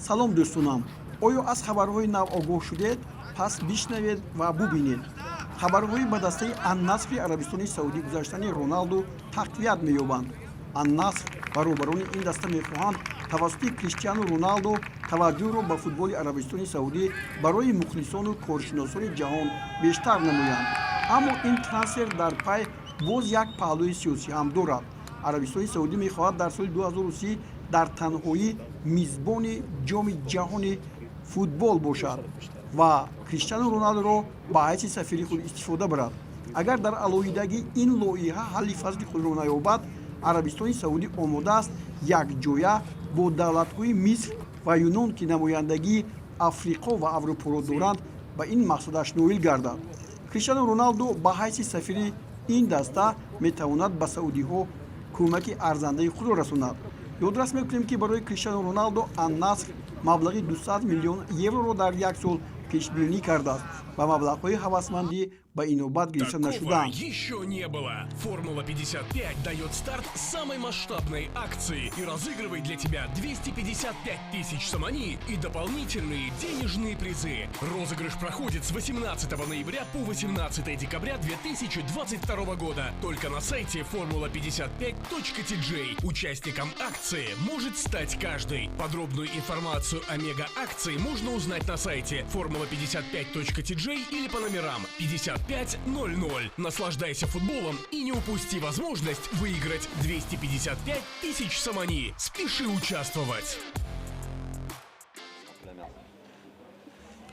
салом дӯстонам, оё аз хабарҳои нав огоҳ шудед? Пас бишнавед ва бубинед. Хабарҳои ба дастаи Ан-Насри Арабистони Саудӣ гузаштани Роналду тақвият меёбанд. Ан-Наср баробарони ин даста мехоҳанд тавассути Криштиану Роналду таваҷҷӯҳро ба футболи Арабистони Саудӣ барои мухлисону коршиносони ҷаҳон бештар намоянд. Аммо ин трансфер дар пай боз як паҳлӯи сиёсӣ ҳам дорад. Арабистони Саудӣ мехоҳад дар соли 2030 дар танҳоӣ мизбони ҷоми ҷаҳони футбол бошад ва Криштиану Роналдуро ба ҳайси сафири худ истифода барад. Агар дар алоҳидагӣ ин лоиҳа ҳалли фазли худро наёбад, Арабистони Саудӣ омодааст якҷоя бо давлатҳои Миср ва Юнон ки намояндагии Африқо ва Аврупоро доранд ба ин мақсадаш ноил гардад. Криштиану Роналду ба ҳайси сафири ин даста метавонад ба саудиҳо кӯмаки арзандаи худро расонад. ёдрас мекунем ки барои Криштиану Роналду Ан-Наср маблағи 200 миллион евроро дар як сол пешбинӣ кардааст ва маблағҳои ҳавасмандӣ ба инобат гирифта нашудаанд. Еще не было. Формула 55 дает старт самой масштабной акции и разыгрывает для тебя 255 тысяч самани и дополнительные денежные призы. Розыгрыш проходит с 18 ноября по 18 декабря 2022 года. Только на сайте formula55.tj. Участником акции может стать каждый. Подробную информацию о мега-акции можно узнать на сайте formula55.tj или по номерам 5500. Наслаждайся футболом и не упусти возможность выиграть 255 тысяч самани. Спеши участвовать.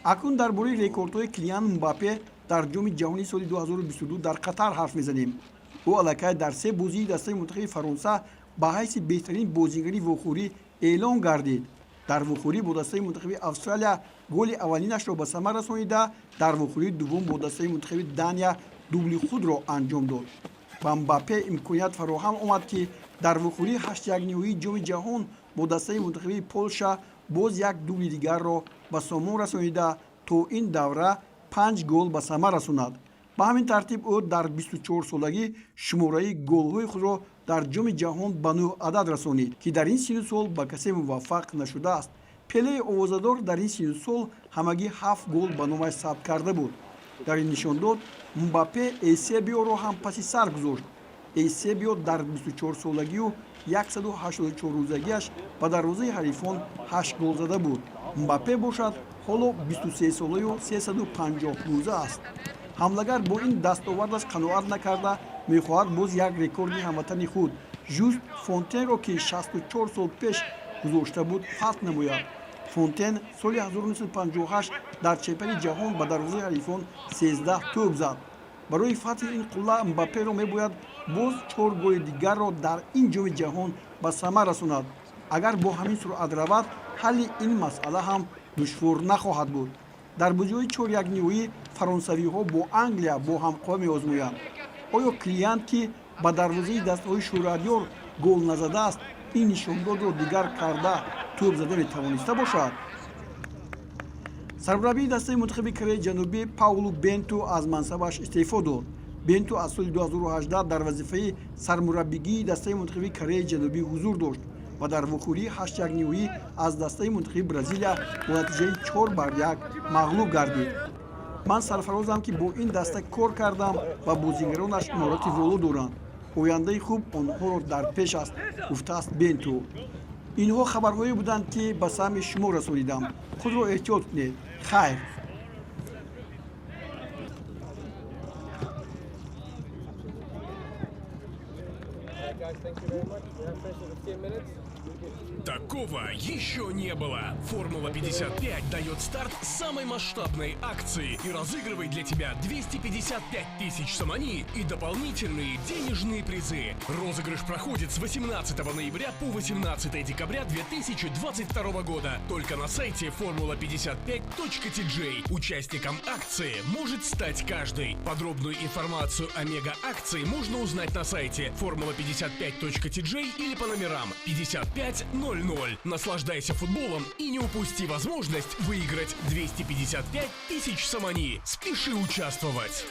акнун дар бораи рекордҳои Килиан Мбаппе дар ҷоми ҷаҳонии соли 2022 дар Қатар ҳарф мезанем. ӯ аллакай дар се бозии дастаи мунтахаби Фаронса ба ҳайси беҳтарин бозигари вохӯрӣ эълон гардид. дар вохӯрӣ бо дастаи мунтахаби Австралия голи аввалинашро ба самар расонида, дар вохӯрии дуввум бо дастаи мунтахаби Дания дубли худро анҷом дод. Ба Мбаппе имконият фароҳам омад ки дар вохӯрии 8-1 ҷоми ҷаҳон бо дастаи мунтахаби Полша боз як дубли дигарро ба сомон расонида, то ин давра 5 гол ба самар расонад. ба ҳамин тартиб ӯ дар 24-солагӣ шумораи голҳои худро дар ҷоми ҷаҳон ба 9 адад расонид, ки дар ин сину сол ба касе муваффақ нашудааст. Пелеи овозадор дар ин сину сол ҳамагӣ 7 гол ба номаш сабт карда буд. дар ин нишондод Мбаппе Эйсебиоро ҳам паси сар гузошт. Эйсебио дар 24-солагию 184-рӯзагиаш ба дарвозаи ҳарифон 8 гол зада буд. Мбаппе бошад ҳоло 23-солаю 350 рӯза аст. ҳамлагар бо ин дастовардаш қаноат накарда мехоҳад боз як рекорди ҳамватани худ Жуст Фонтенро ки 64 сол пеш гузошта буд фатҳ намояд. Фонтен соли 1958 дар чемпиони ҷаҳон ба дарвозаи ҳарифон 13 тӯб зад. барои фатҳи ин қулла Мбапперо мебояд боз 4 голи дигарро дар ин ҷоми ҷаҳон ба самар расонад. агар бо ҳамин суръат равад, ҳалли ин масъала ҳам душвор нахоҳад буд. дар бозиҳои 4-1 фаронсавиҳо бо Англия бо ҳамқова меозмоянд. оё Килиан ки ба дарвозаи дастаҳои шӯҳратёр гол назадааст, ин нишондодро дигар карда тӯб зада метавониста бошад? сармураббии дастаи мунтахаби Кореяи Ҷанубӣ Паулу Бенту аз мансабаш истеъфо дод. Бенту аз соли 2018 дар вазифаи сармураббигии дастаи мунтахаби Кореяи Ҷанубӣ ҳузур дошт ва дар вохӯрии 8-1 аз дастаи мунтахаби Бразилия бо натиҷаи 4-1 мағлуб гардид. ман сарфарозам ки бо ин даста кор кардам ва бозигаронаш инорати воло доранд. ояндаи хуб онҳоро дар пеш аст, гуфтааст Бенту. инҳо хабарҳое буданд ки ба саҳми шумо расонидам. худро эҳтиёт кунед. хайр. Такого еще не было. Формула 55 дает старт самой масштабной акции и разыгрывает для тебя 255 тысяч самани и дополнительные денежные призы. Розыгрыш проходит с 18 ноября по 18 декабря 2022 года. Только на сайте formula55.tj. Участником акции может стать каждый. Подробную информацию о мега-акции можно узнать на сайте formula55.tj или по номерам 5500. Наслаждайся футболом и не упусти возможность выиграть 255 тысяч самани. Спеши участвовать.